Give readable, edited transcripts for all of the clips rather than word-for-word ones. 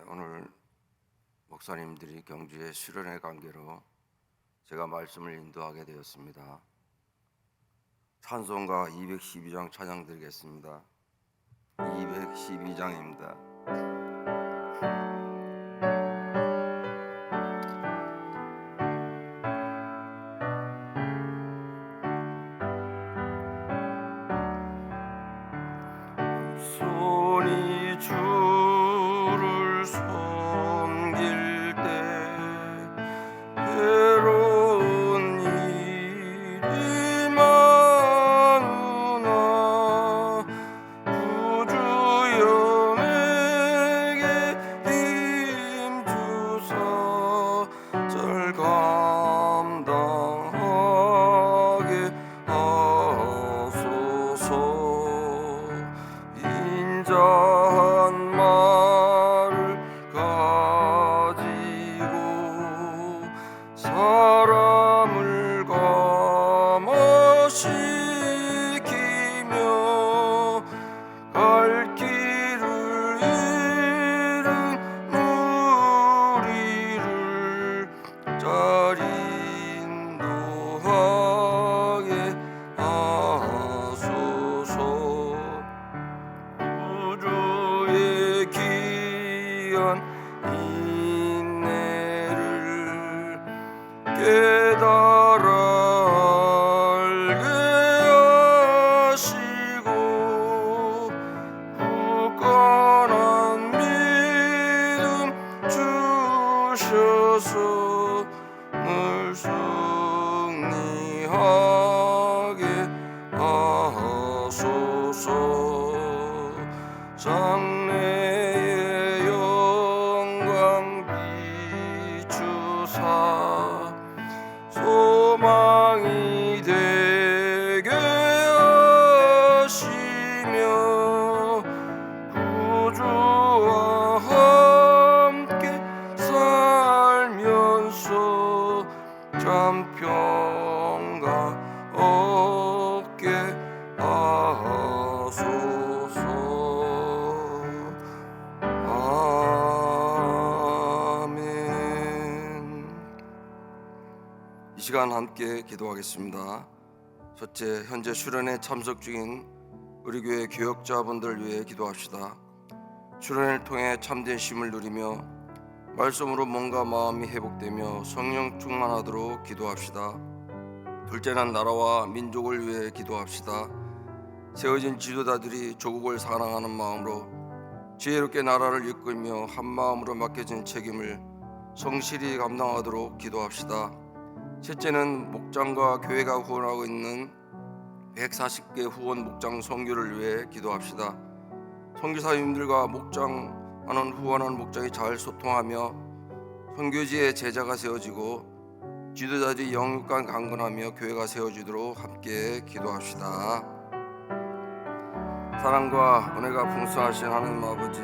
오늘 목사님들이 경주에 수련회 관계로 제가 말씀을 인도하게 되었습니다. 찬송가 212장 찬양 드리겠습니다. 212장입니다. 손이 주를 섬길 때 괴로운 일이 많으나 구주여 내게 힘 주사 잘 감당하게 하소서. 인자한 말을 가지고 사람을 감화시키며 갈 길을 잃은 우리를 잘 인도하게 하소서. 구주의 귀한 인내를 깨달아 알게 하시고 굳건한 믿음 주셔서 늘 승리하게 하소서. 장래의 영광 비추사 소망이 되게 하시며 구주와 함께 살면서 참 평강 얻게 하소서. 이 시간 함께 기도하겠습니다. 첫째, 현재 수련회 참석 중인 우리 교회 교역자분들 위해 기도합시다. 수련회를 통해 참된 쉼을 누리며 말씀으로 몸과 마음이 회복되며 성령 충만하도록 기도합시다. 둘째는 나라와 민족을 위해 기도합시다. 세워진 지도자들이 조국을 사랑하는 마음으로 지혜롭게 나라를 이끌며 한 마음으로 맡겨진 책임을 성실히 감당하도록 기도합시다. 셋째는 목장과 교회가 후원하고 있는 140개 후원 목장 선교를 위해 기도합시다. 선교사님들과 후원하는 목장이 잘 소통하며 선교지에 제자가 세워지고 지도자들이 영육간 강건하며 교회가 세워지도록 함께 기도합시다. 사랑과 은혜가 풍성하신 하나님 아버지,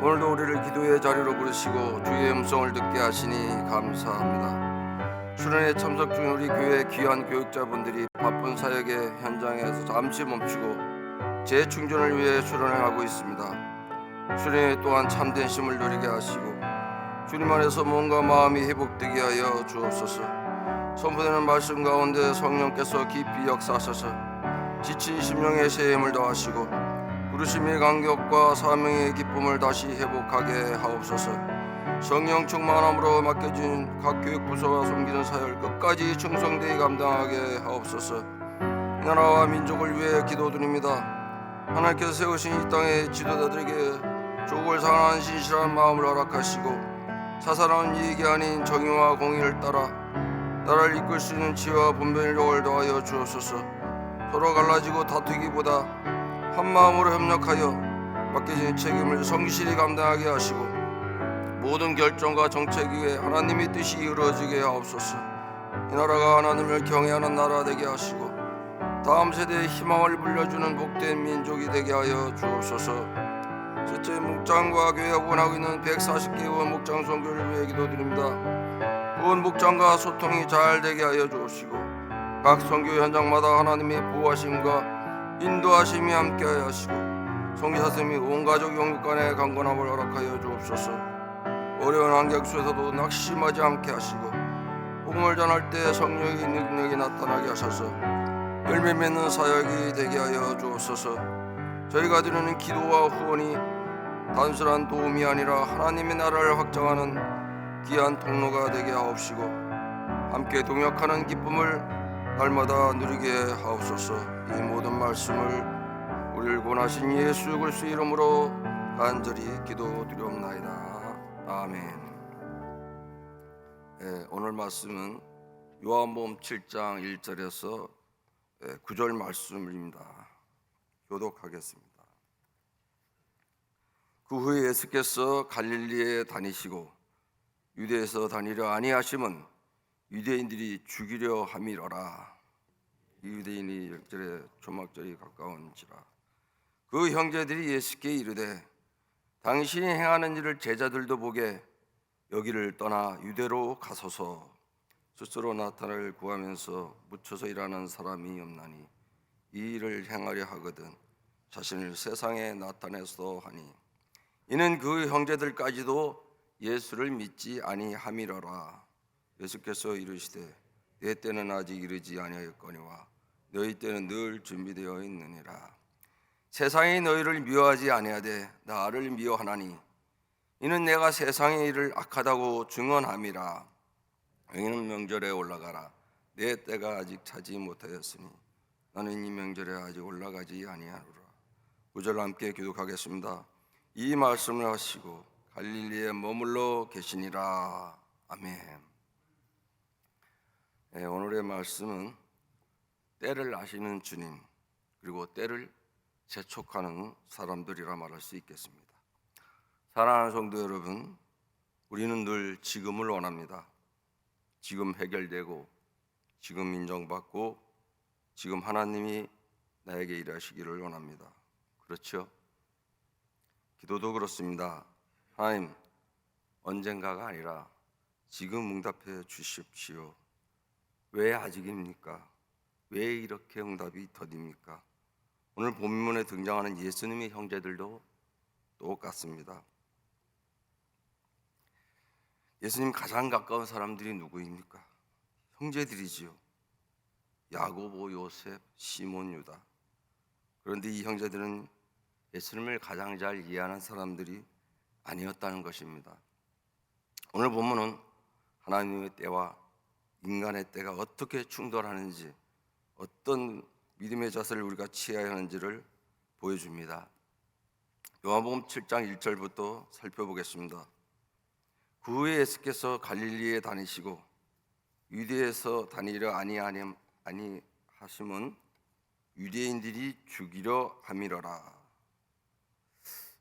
오늘도 우리를 기도의 자리로 부르시고 주의 음성을 듣게 하시니 감사합니다. 수련회 참석 중인 우리 교회 귀한 교육자분들이 바쁜 사역의 현장에서 잠시 멈추고 재충전을 위해 수련을 하고 있습니다. 수련회 또한 참된 쉼을 누리게 하시고 주님 안에서 몸과 마음이 회복되게 하여 주옵소서. 선포되는 말씀 가운데 성령께서 깊이 역사하셔서 지친 심령의 새 힘을 더하시고 부르심의 감격과 사명의 기쁨을 다시 회복하게 하옵소서. 성령 충만함으로 맡겨진 각 교육부서와 섬기는 사역 끝까지 충성되게 감당하게 하옵소서. 나라와 민족을 위해 기도드립니다. 하나님께서 세우신 이 땅의 지도자들에게 조국을 사랑하는 신실한 마음을 허락하시고 사사로운 이익이 아닌 정의와 공의를 따라 나라를 이끌 수 있는 지혜와 분별력을 더하여 주옵소서. 서로 갈라지고 다투기보다 한 마음으로 협력하여 맡겨진 책임을 성실히 감당하게 하시고 모든 결정과 정책 위에 하나님의 뜻이 이루어지게 하옵소서. 이 나라가 하나님을 경외하는 나라 되게 하시고 다음 세대에 희망을 불려주는 복된 민족이 되게 하여 주옵소서. 셋째, 목장과 교회가 후원하고 있는 140개 후원 목장 선교를 위해 기도드립니다. 후원 목장과 소통이 잘 되게 하여 주옵시고 각 선교 현장마다 하나님의 보호하심과 인도하심이 함께하여 하시고 성지사슴이 온 가족 영육간에 강건함을 허락하여 주옵소서. 어려운 환경 속에서도 낙심하지 않게 하시고 복음을 전할 때 성령의 능력이 나타나게 하셔서 열매 맺는 사역이 되게 하여 주옵소서. 저희가 드리는 기도와 후원이 단순한 도움이 아니라 하나님의 나라를 확장하는 귀한 통로가 되게 하옵시고 함께 동역하는 기쁨을 날마다 누리게 하옵소서. 이 모든 말씀을 우리를 구원하신 예수 그리스도의 이름으로 간절히 기도드리옵나이다. 아멘. 오늘 말씀은 요한복음 7장 1절에서 9절 말씀입니다. 교독하겠습니다. 그 후에 예수께서 갈릴리에 다니시고 유대에서 다니려 아니하심은 유대인들이 죽이려 함이로라. 이 유대인이 역절에 조막절이 가까운지라. 그 형제들이 예수께 이르되 당신이 행하는 일을 제자들도 보게 여기를 떠나 유대로 가소서. 스스로 나타나기를 구하면서 묻혀서 일하는 사람이 없나니 이 일을 행하려 하거든 자신을 세상에 나타내서 하니 이는 그 형제들까지도 예수를 믿지 아니함이로라. 예수께서 이르시되 내 때는 아직 이르지 아니하였거니와 너희 때는 늘 준비되어 있느니라. 세상이 너희를 미워하지 아니하되 나를 미워하나니 이는 내가 세상의 일을 악하다고 증언함이라. 너희는 명절에 올라가라. 내 때가 아직 차지 못하였으니 나는 이 명절에 아직 올라가지 아니하노라. 9절 함께 교독하겠습니다. 이 말씀을 하시고 갈릴리에 머물러 계시니라. 아멘. 오늘의 말씀은 때를 아시는 주님 그리고 때를 재촉하는 사람들이라 말할 수 있겠습니다. 사랑하는 성도 여러분, 우리는 늘 지금을 원합니다. 지금 해결되고 지금 인정받고 지금 하나님이 나에게 일하시기를 원합니다. 그렇죠? 기도도 그렇습니다. 하나님, 언젠가가 아니라 지금 응답해 주십시오. 왜 아직입니까? 왜 이렇게 응답이 더딥니까? 오늘 본문에 등장하는 예수님의 형제들도 똑같습니다. 예수님 가장 가까운 사람들이 누구입니까? 형제들이지요. 야고보, 요셉, 시몬, 유다. 그런데 이 형제들은 예수님을 가장 잘 이해하는 사람들이 아니었다는 것입니다. 오늘 본문은 하나님의 때와 인간의 때가 어떻게 충돌하는지, 어떤 믿음의 자세를 우리가 취해야 하는지를 보여줍니다. 요한복음 7장 1절부터 살펴보겠습니다. 그 후에 예수께서 갈릴리에 다니시고 유대에서 다니려 아니하심은 유대인들이 죽이려 함이로라.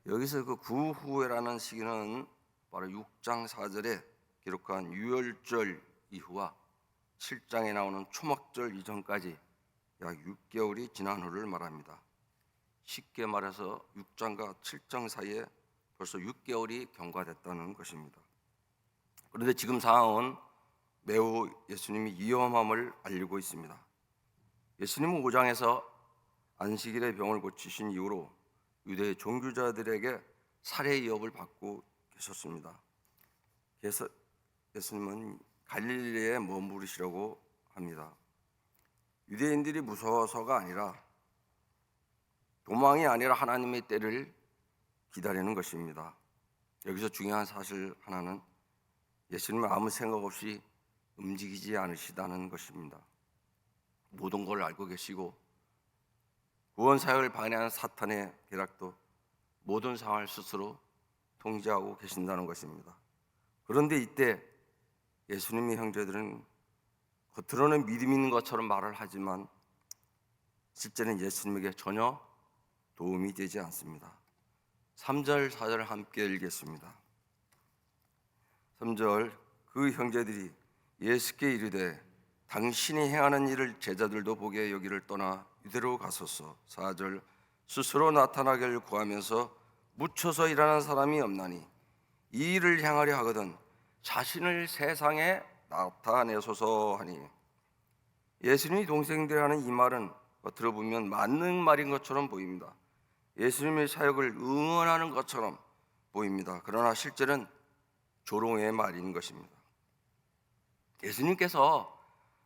여기서 그 그 후에라는 시기는 바로 6장 4절에 기록한 유월절 이후와 7장에 나오는 초막절 이전까지 약 6개월이 지난 후를 말합니다. 쉽게 말해서 6장과 7장 사이에 벌써 6개월이 경과됐다는 것입니다. 그런데 지금 상황은 매우 예수님이 위험함을 알리고 있습니다. 예수님은 5장에서 안식일의 병을 고치신 이후로 유대 종교자들에게 살해 위협을 받고 계셨습니다. 그래서 예수님은 갈릴리에 머무르시려고 합니다. 유대인들이 무서워서가 아니라 도망이 아니라 하나님의 때를 기다리는 것입니다. 여기서 중요한 사실 하나는 예수님은 아무 생각 없이 움직이지 않으시다는 것입니다. 모든 걸 알고 계시고 구원 사역을 방해하는 사탄의 계략도 모든 상황을 스스로 통제하고 계신다는 것입니다. 그런데 이때 예수님의 형제들은 겉으로는 믿음 있는 것처럼 말을 하지만 실제는 예수님에게 전혀 도움이 되지 않습니다. 3절 4절 함께 읽겠습니다. 3절 그 형제들이 예수께 이르되 당신이 행하는 일을 제자들도 보게 여기를 떠나 유대로 가소서. 4절 스스로 나타나기를 구하면서 묻혀서 일하는 사람이 없나니 이 일을 행하려 하거든 자신을 세상에 나타내소서 하니. 예수님이 동생들 하는 이 말은 들어보면 맞는 말인 것처럼 보입니다. 예수님의 사역을 응원하는 것처럼 보입니다. 그러나 실제는 조롱의 말인 것입니다. 예수님께서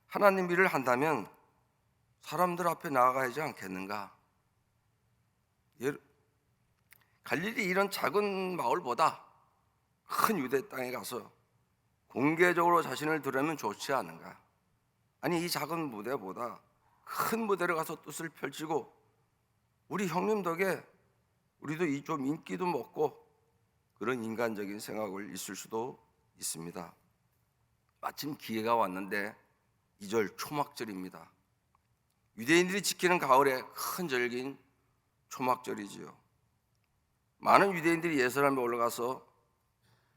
하나님 일을 한다면 사람들 앞에 나아가야 하지 않겠는가? 갈릴리 이런 작은 마을보다 큰 유대 땅에 가서 공개적으로 자신을 드러내면 좋지 않은가? 아니, 이 작은 무대보다 큰 무대를 가서 뜻을 펼치고 우리 형님 덕에 우리도 좀 인기도 먹고 그런 인간적인 생각을 있을 수도 있습니다. 마침 기회가 왔는데 2절 초막절입니다. 유대인들이 지키는 가을의 큰 절기인 초막절이지요. 많은 유대인들이 예루살렘에 올라가서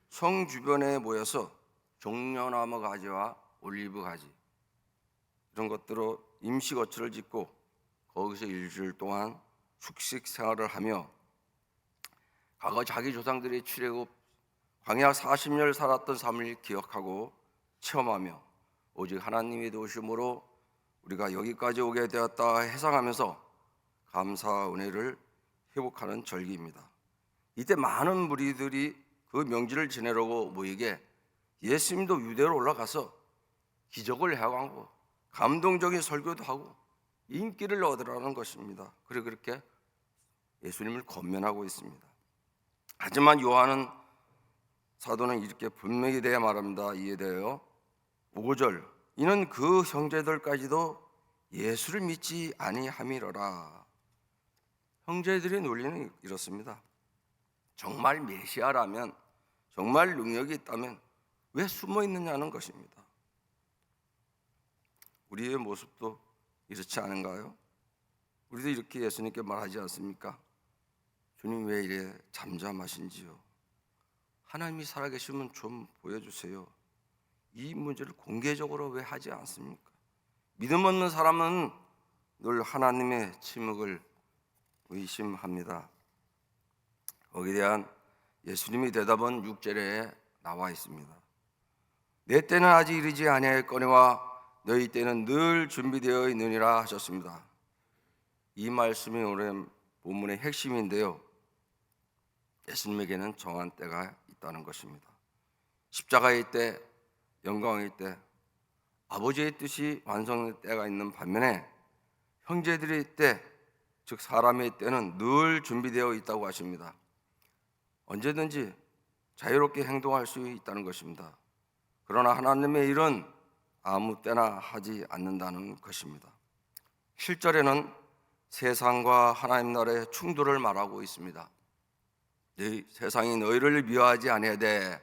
성 주변에 모여서 종려나무 가지와 올리브 가지 이런 것들로 임시 거처를 짓고 거기서 일주일 동안 숙식 생활을 하며 과거 자기 조상들이 출애굽 광야 40년을 살았던 삶을 기억하고 체험하며 오직 하나님의 도우심으로 우리가 여기까지 오게 되었다 회상하면서 감사 은혜를 회복하는 절기입니다. 이때 많은 무리들이 그 명절을 지내려고 모이게 예수님도 유대로 올라가서 기적을 행하고 감동적인 설교도 하고 인기를 얻으라는 것입니다. 그렇게 예수님을 권면하고 있습니다. 하지만 요한은 사도는 이렇게 분명히 대해 말합니다. 이에 대하여 5절 이는 그 형제들까지도 예수를 믿지 아니함이로라. 형제들의 논리는 이렇습니다. 정말 메시아라면, 정말 능력이 있다면 왜 숨어 있느냐는 것입니다. 우리의 모습도 이렇지 않은가요? 우리도 이렇게 예수님께 말하지 않습니까? 주님 왜 이래 잠잠하신지요? 하나님이 살아계시면 좀 보여주세요. 이 문제를 공개적으로 왜 하지 않습니까? 믿음 없는 사람은 늘 하나님의 침묵을 의심합니다. 거기에 대한 예수님의 대답은 6절에 나와 있습니다. 내 때는 아직 이르지 아니하였거니와 너희 때는 늘 준비되어 있느니라 하셨습니다. 이 말씀이 오늘 본문의 핵심인데요, 예수님에게는 정한 때가 있다는 것입니다. 십자가의 때, 영광의 때, 아버지의 뜻이 완성될 때가 있는 반면에 형제들의 때, 즉 사람의 때는 늘 준비되어 있다고 하십니다. 언제든지 자유롭게 행동할 수 있다는 것입니다. 그러나 하나님의 일은 아무 때나 하지 않는다는 것입니다. 7절에는 세상과 하나님 나라의 충돌을 말하고 있습니다. 세상이 너희를 미워하지 아니하되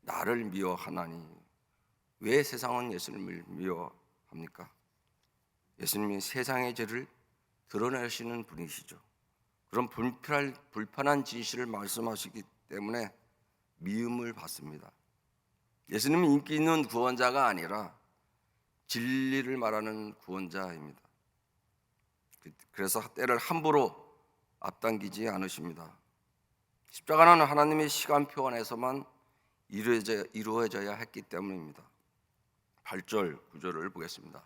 나를 미워하나니. 왜 세상은 예수님을 미워합니까? 예수님이 세상의 죄를 드러내시는 분이시죠. 그런 불편한 진실을 말씀하시기 때문에 미움을 받습니다. 예수님은 인기 있는 구원자가 아니라 진리를 말하는 구원자입니다. 그래서 때를 함부로 앞당기지 않으십니다. 십자가는 하나님의 시간표 안에서만 이루어져야 했기 때문입니다. 8절, 9절을 보겠습니다.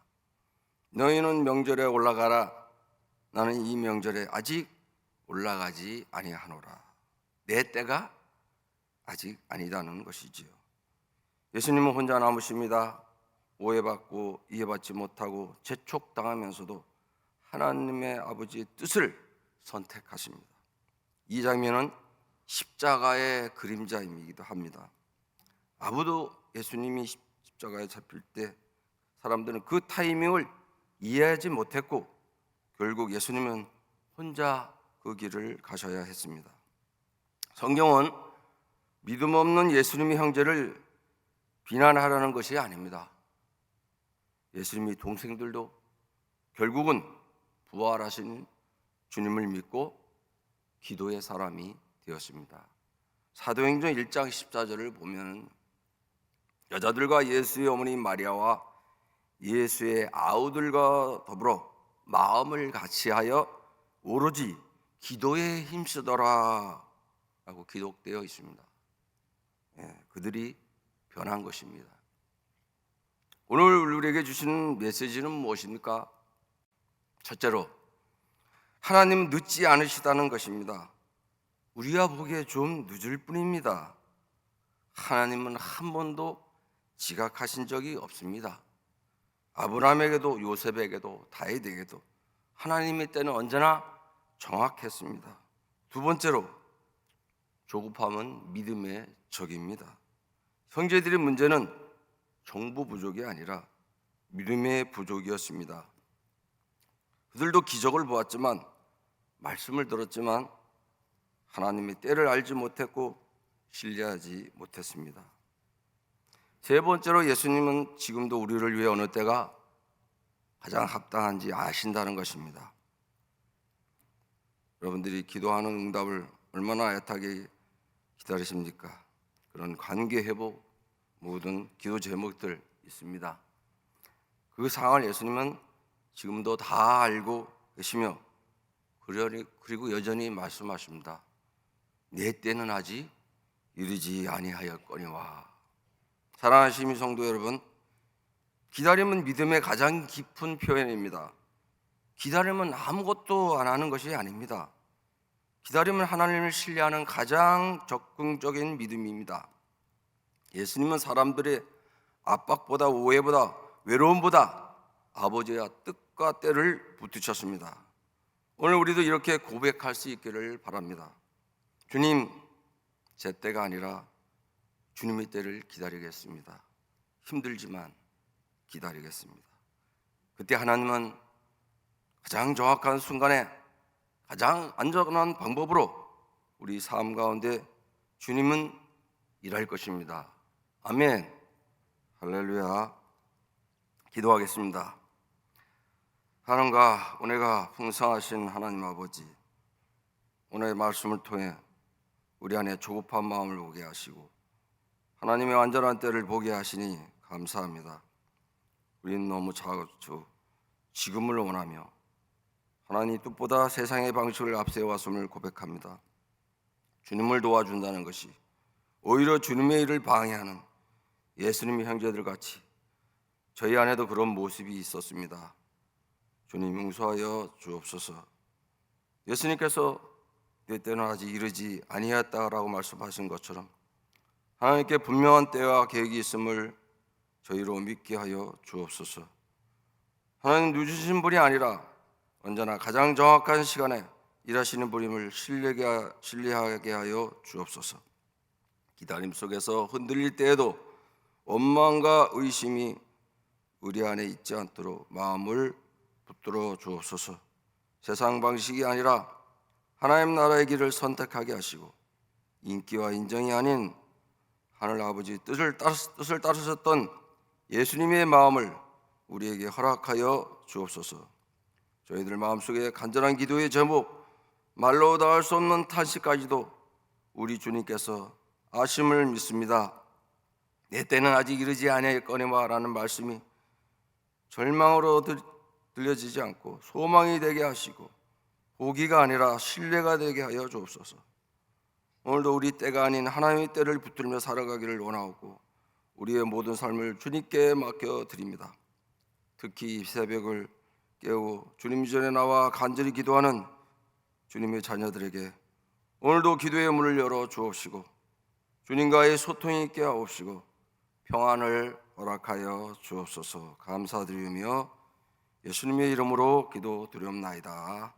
너희는 명절에 올라가라. 나는 이 명절에 아직 올라가지 아니하노라. 내 때가 아직 아니다는 것이지요. 예수님은 혼자 남으십니다. 오해받고 이해받지 못하고 재촉당하면서도 하나님의 아버지의 뜻을 선택하십니다. 이 장면은 십자가의 그림자이기도 합니다. 아무도 예수님이 십자가에 잡힐 때 사람들은 그 타이밍을 이해하지 못했고 결국 예수님은 혼자 그 길을 가셔야 했습니다. 성경은 믿음 없는 예수님의 형제를 비난하라는 것이 아닙니다. 예수님의 동생들도 결국은 부활하신 주님을 믿고 기도의 사람이 되었습니다. 사도행전 1장 14절을 보면 여자들과 예수의 어머니 마리아와 예수의 아우들과 더불어 마음을 같이하여 오로지 기도에 힘쓰더라 라고 기록되어 있습니다. 그들이 변한 것입니다. 오늘 우리에게 주시는 메시지는 무엇입니까? 첫째로, 하나님은 늦지 않으시다는 것입니다. 우리가 보기에 좀 늦을 뿐입니다. 하나님은 한 번도 지각하신 적이 없습니다. 아브라함에게도 요셉에게도 다윗에게도 하나님의 때는 언제나 정확했습니다. 두 번째로, 조급함은 믿음의 적입니다. 형제들의 문제는 정보 부족이 아니라 믿음의 부족이었습니다. 그들도 기적을 보았지만, 말씀을 들었지만 하나님의 때를 알지 못했고 신뢰하지 못했습니다. 세 번째로, 예수님은 지금도 우리를 위해 어느 때가 가장 합당한지 아신다는 것입니다. 여러분들이 기도하는 응답을 얼마나 애타게 기다리십니까? 그런 관계 회복, 모든 기도 제목들 있습니다. 그 상황을 예수님은 지금도 다 알고 계시며, 그리고 여전히 말씀하십니다. 내 때는 아직 이르지 아니하였거니와. 사랑하는 시민 성도 여러분, 기다림은 믿음의 가장 깊은 표현입니다. 기다림은 아무것도 안 하는 것이 아닙니다. 기다림은 하나님을 신뢰하는 가장 적극적인 믿음입니다. 예수님은 사람들의 압박보다, 오해보다, 외로움보다 아버지의 뜻과 때를 붙드셨습니다. 오늘 우리도 이렇게 고백할 수 있기를 바랍니다. 주님, 제 때가 아니라 주님의 때를 기다리겠습니다. 힘들지만 기다리겠습니다. 그때 하나님은 가장 정확한 순간에 가장 안전한 방법으로 우리 삶 가운데 주님은 일할 것입니다. 아멘. 할렐루야. 기도하겠습니다. 하나님과 은혜가 풍성하신 하나님 아버지, 오늘의 말씀을 통해 우리 안에 조급한 마음을 오게 하시고 하나님의 완전한 때를 보게 하시니 감사합니다. 우리는 너무 자주 지금을 원하며 하나님 뜻보다 세상의 방식을 앞세웠음을 고백합니다. 주님을 도와준다는 것이 오히려 주님의 일을 방해하는 예수님의 형제들 같이 저희 안에도 그런 모습이 있었습니다. 주님 용서하여 주옵소서. 예수님께서 내 때는 아직 이르지 아니하였다라고 말씀하신 것처럼 하나님께 분명한 때와 계획이 있음을 저희로 믿게 하여 주옵소서. 하나님 늦으신 분이 아니라 언제나 가장 정확한 시간에 일하시는 분임을 신뢰하게 하여 주옵소서. 기다림 속에서 흔들릴 때에도 원망과 의심이 우리 안에 있지 않도록 마음을 붙들어 주옵소서. 세상 방식이 아니라 하나님 나라의 길을 선택하게 하시고 인기와 인정이 아닌 하늘 아버지 뜻을 따르셨던 예수님의 마음을 우리에게 허락하여 주옵소서. 저희들 마음속에 간절한 기도의 제목, 말로 다 할 수 없는 탄식까지도 우리 주님께서 아심을 믿습니다. 내 때는 아직 이르지 아니하였거니와 라는 말씀이 절망으로 들려지지 않고 소망이 되게 하시고 포기가 아니라 신뢰가 되게 하여 주옵소서. 오늘도 우리 때가 아닌 하나님의 때를 붙들며 살아가기를 원하고 우리의 모든 삶을 주님께 맡겨드립니다. 특히 이 새벽을 깨우고 주님 전에 나와 간절히 기도하는 주님의 자녀들에게 오늘도 기도의 문을 열어 주옵시고 주님과의 소통이 있게 하옵시고 평안을 허락하여 주옵소서. 감사드리며 예수님의 이름으로 기도드리옵나이다.